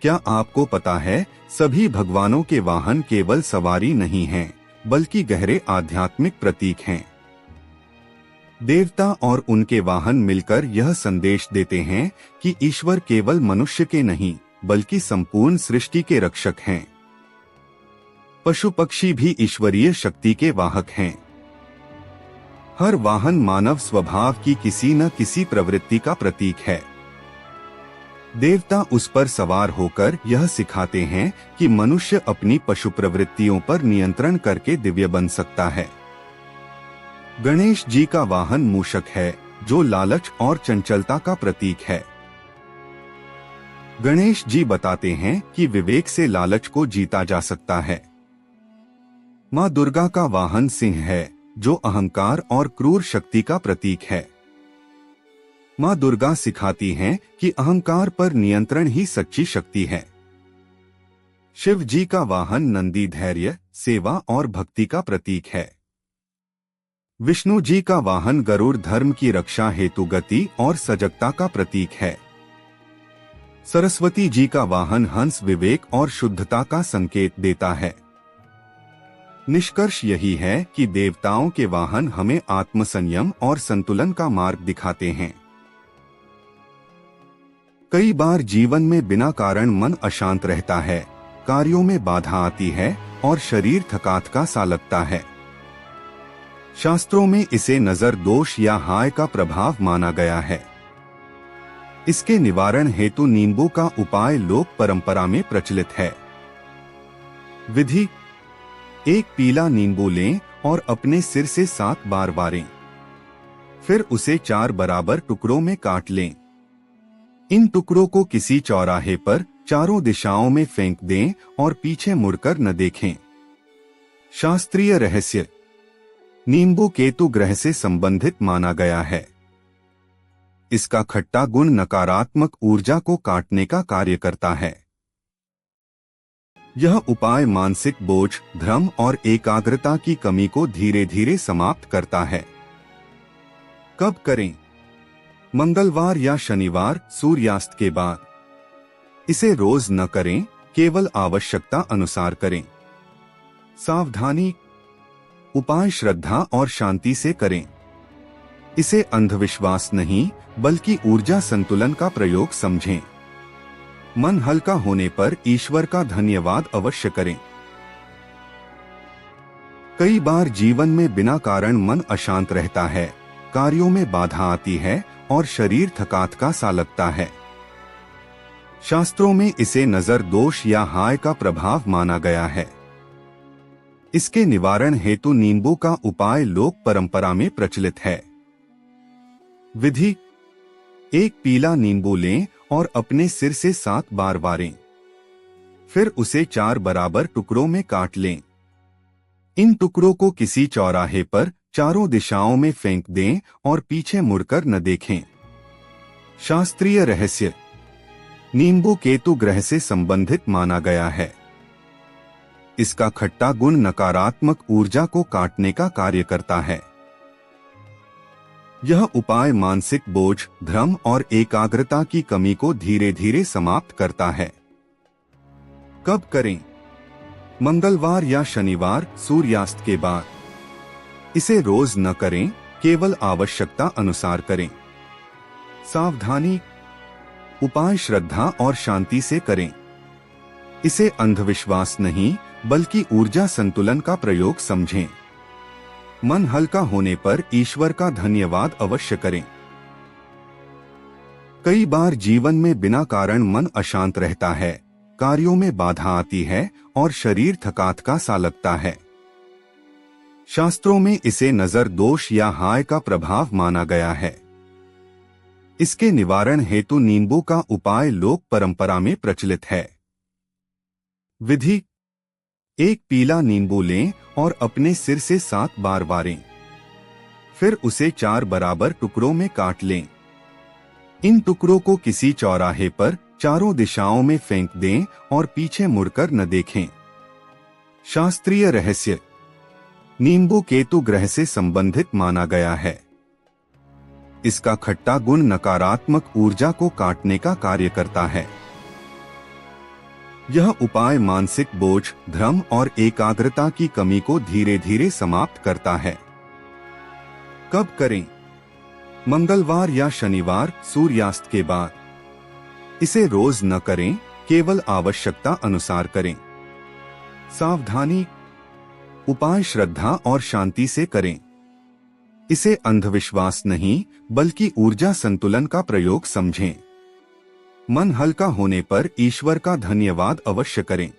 क्या आपको पता है, सभी भगवानों के वाहन केवल सवारी नहीं हैं, बल्कि गहरे आध्यात्मिक प्रतीक हैं। देवता और उनके वाहन मिलकर यह संदेश देते हैं कि ईश्वर केवल मनुष्य के नहीं, बल्कि संपूर्ण सृष्टि के रक्षक हैं। पशु पक्षी भी ईश्वरीय शक्ति के वाहक हैं। हर वाहन मानव स्वभाव की किसी न किसी प्रवृत्ति का प्रतीक है। देवता उस पर सवार होकर यह सिखाते हैं कि मनुष्य अपनी पशु प्रवृत्तियों पर नियंत्रण करके दिव्य बन सकता है। गणेश जी का वाहन मूषक है, जो लालच और चंचलता का प्रतीक है। गणेश जी बताते हैं कि विवेक से लालच को जीता जा सकता है। मां दुर्गा का वाहन सिंह है, जो अहंकार और क्रूर शक्ति का प्रतीक है। मां दुर्गा सिखाती हैं कि अहंकार पर नियंत्रण ही सच्ची शक्ति है। शिव जी का वाहन नंदी धैर्य, सेवा और भक्ति का प्रतीक है। विष्णु जी का वाहन गरुड़ धर्म की रक्षा हेतु गति और सजगता का प्रतीक है। सरस्वती जी का वाहन हंस विवेक और शुद्धता का संकेत देता है। निष्कर्ष यही है कि देवताओं के वाहन हमें आत्मसंयम और संतुलन का मार्ग दिखाते हैं। कई बार जीवन में बिना कारण मन अशांत रहता है, कार्यों में बाधा आती है और शरीर थकात का सा लगता है। शास्त्रों में इसे नजर दोष या हाय का प्रभाव माना गया है। इसके निवारण हेतु नींबू का उपाय लोक परंपरा में प्रचलित है। विधि: एक पीला नींबू लें और अपने सिर से 7 बार वारें। फिर उसे 4 बराबर टुकड़ों में काट लें। इन टुकड़ों को किसी चौराहे पर चारों दिशाओं में फेंक दें और पीछे मुड़कर न देखें। शास्त्रीय रहस्य: नींबू केतु ग्रह से संबंधित माना गया है। इसका खट्टा गुण नकारात्मक ऊर्जा को काटने का कार्य करता है। यह उपाय मानसिक बोझ, भ्रम और एकाग्रता की कमी को धीरे धीरे समाप्त करता है। कब करें? मंगलवार या शनिवार सूर्यास्त के बाद। इसे रोज न करें, केवल आवश्यकता अनुसार करें। सावधानी: उपाय श्रद्धा और शांति से करें। इसे अंधविश्वास नहीं, बल्कि ऊर्जा संतुलन का प्रयोग समझें। मन हल्का होने पर ईश्वर का धन्यवाद अवश्य करें। कई बार जीवन में बिना कारण मन अशांत रहता है, कार्यों में बाधा आती है और शरीर थकात का सा लगता है। शास्त्रों में इसे नजर दोष या हाय का प्रभाव माना गया है। इसके निवारण हेतु नींबू का उपाय लोक परंपरा में प्रचलित है। विधि: एक पीला नींबू लें और अपने सिर से 7 बार वारें। फिर उसे 4 बराबर टुकड़ों में काट लें। इन टुकड़ों को किसी चौराहे पर चारों दिशाओं में फेंक दें और पीछे मुड़कर न देखें। शास्त्रीय रहस्य: नींबू केतु ग्रह से संबंधित माना गया है। इसका खट्टा गुण नकारात्मक ऊर्जा को काटने का कार्य करता है। यह उपाय मानसिक बोझ, भ्रम और एकाग्रता की कमी को धीरे धीरे समाप्त करता है। कब करें? मंगलवार या शनिवार सूर्यास्त के बाद। इसे रोज न करें, केवल आवश्यकता अनुसार करें। सावधानी: उपाय श्रद्धा और शांति से करें। इसे अंधविश्वास नहीं, बल्कि ऊर्जा संतुलन का प्रयोग समझें। मन हल्का होने पर ईश्वर का धन्यवाद अवश्य करें। कई बार जीवन में बिना कारण मन अशांत रहता है, कार्यों में बाधा आती है और शरीर थकात का सा लगता है। शास्त्रों में इसे नजर दोष या हाय का प्रभाव माना गया है। इसके निवारण हेतु नींबू का उपाय लोक परंपरा में प्रचलित है। विधि: एक पीला नींबू लें और अपने सिर से 7 बार वारें। फिर उसे 4 बराबर टुकड़ों में काट लें। इन टुकड़ों को किसी चौराहे पर चारों दिशाओं में फेंक दें और पीछे मुड़कर न देखें। शास्त्रीय रहस्य: नींबू केतु ग्रह से संबंधित माना गया है। इसका खट्टा गुण नकारात्मक ऊर्जा को काटने का कार्य करता है। यह उपाय मानसिक बोझ, भ्रम और एकाग्रता की कमी को धीरे धीरे समाप्त करता है। कब करें? मंगलवार या शनिवार सूर्यास्त के बाद। इसे रोज न करें, केवल आवश्यकता अनुसार करें। सावधानी, उपाय श्रद्धा और शांति से करें। इसे अंधविश्वास नहीं, बल्कि ऊर्जा संतुलन का प्रयोग समझें। मन हल्का होने पर ईश्वर का धन्यवाद अवश्य करें।